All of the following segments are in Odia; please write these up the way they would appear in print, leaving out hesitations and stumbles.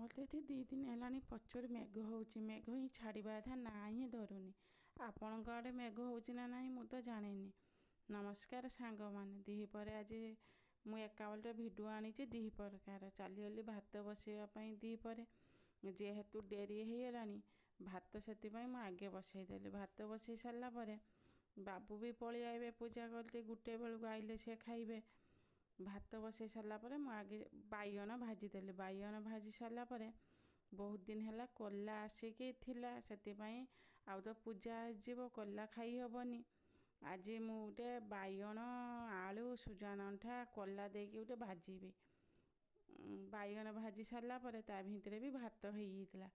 ଆମର ତ ଏଠି 2 ଦିନ ହେଲାଣି ପ୍ରଚୁର ମେଘ ହେଉଛି। ମେଘ ହିଁ ଛାଡ଼ିବା କଥା ନା ହିଁ ଧରୁନି। ଆପଣଙ୍କ ଆଡ଼େ ମେଘ ହେଉଛି ନା ନାହିଁ ମୁଁ ତ ଜାଣିନି। ନମସ୍କାର ସାଙ୍ଗମାନେ। ଦ୍ୱିପହରେ ଆଜି ମୁଁ ଏକାବେଳେରେ ଭିଡ଼ିଓ ଆଣିଛି ଦ୍ୱିପହରକାର। ଚାଲିଗଲି ଭାତ ବସାଇବା ପାଇଁ ଦ୍ୱିପହରେ। ଯେହେତୁ ଡେରି ହେଇଗଲାଣି ଭାତ ସେଥିପାଇଁ ମୁଁ ଆଗେ ବସାଇଦେଲି। ଭାତ ବସାଇ ସାରିଲା ପରେ ବାବୁ ବି ପଳେଇ ଆଇବେ ପୂଜା କରିତେ, 1 ବେଳକୁ ଆଇଲେ ସେ ଖାଇବେ। ଭାତ ବସାଇ ସାରିଲା ପରେ ମୁଁ ଆଗେ ବାଇଗଣ ଭାଜିଦେଲି। ବାଇଗଣ ଭାଜି ସାରିଲା ପରେ ବହୁତ ଦିନ ହେଲା କଲା ଆସିକି ଥିଲା, ସେଥିପାଇଁ ଆଉ ତ ପୂଜା ଯିବ କଲା ଖାଇ ହେବନି। ଆଜି ମୁଁ ଗୋଟେ ବାଇଗଣ ଆଳୁ ସୁଜା କଲା ଦେଇକି ଗୋଟେ ଭାଜିବି। ବାଇଗଣ ଭାଜି ସାରିଲା ପରେ ତା ଭିତରେ ବି ଭାତ ହେଇଯାଇଥିଲା।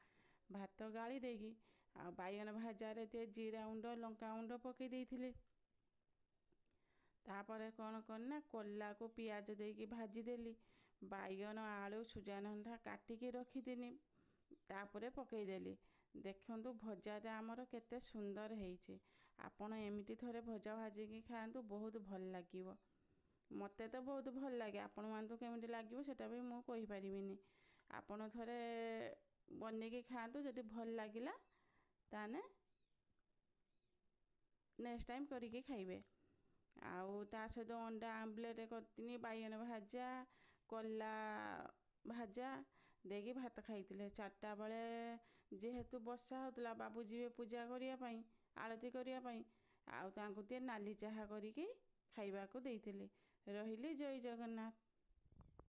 ଭାତ ଗାଳି ଦେଇକି ଆଉ ବାଇଗଣ ଭାଜାରେ ଟିକେ ଜିରା ଗୁଣ୍ଡ ଲଙ୍କା ଗୁଣ୍ଡ ପକାଇ ଦେଇଥିଲି। ତାପରେ କ'ଣ କଲି ନା କଲାକୁ ପିଆଜ ଦେଇକି ଭାଜିଦେଲି। ବାଇଗଣ ଆଳୁ ସୁଜା କାଟିକି ରଖିଥିନି ତାପରେ ପକାଇଦେଲି। ଦେଖନ୍ତୁ ଭଜାଟା ଆମର କେତେ ସୁନ୍ଦର ହେଇଛି। ଆପଣ ଏମିତି ଥରେ ଭଜା ଭାଜିକି ଖାଆନ୍ତୁ, ବହୁତ ଭଲ ଲାଗିବ। ମୋତେ ତ ବହୁତ ଭଲ ଲାଗେ, ଆପଣମାନଙ୍କୁ କେମିତି ଲାଗିବ ସେଟା ବି ମୁଁ କହିପାରିବିନି। ଆପଣ ଥରେ ବନେଇକି ଖାଆନ୍ତୁ, ଯଦି ଭଲ ଲାଗିଲା ତାହେଲେ ନେକ୍ସଟ ଟାଇମ୍ କରିକି ଖାଇବେ। ଆଉ ତା ସହିତ ଅଣ୍ଡା ଆମ୍ଲେଟ୍ କରିଥିନି, ବାଇଗଣ ଭାଜା, କଲା ଭାଜା ଦେଇକି ଭାତ ଖାଇଥିଲେ। 4ଟା ବେଳେ ଯେହେତୁ ବର୍ଷା ହେଉଥିଲା, ବାବୁ ଯିବେ ପୂଜା କରିବା ପାଇଁ, ଆଳତି କରିବା ପାଇଁ, ଆଉ ତାଙ୍କୁ ଟିକେ ନାଲି ଚାହା କରିକି ଖାଇବାକୁ ଦେଇଥିଲି। ରହିଲି, ଜୟ ଜଗନ୍ନାଥ।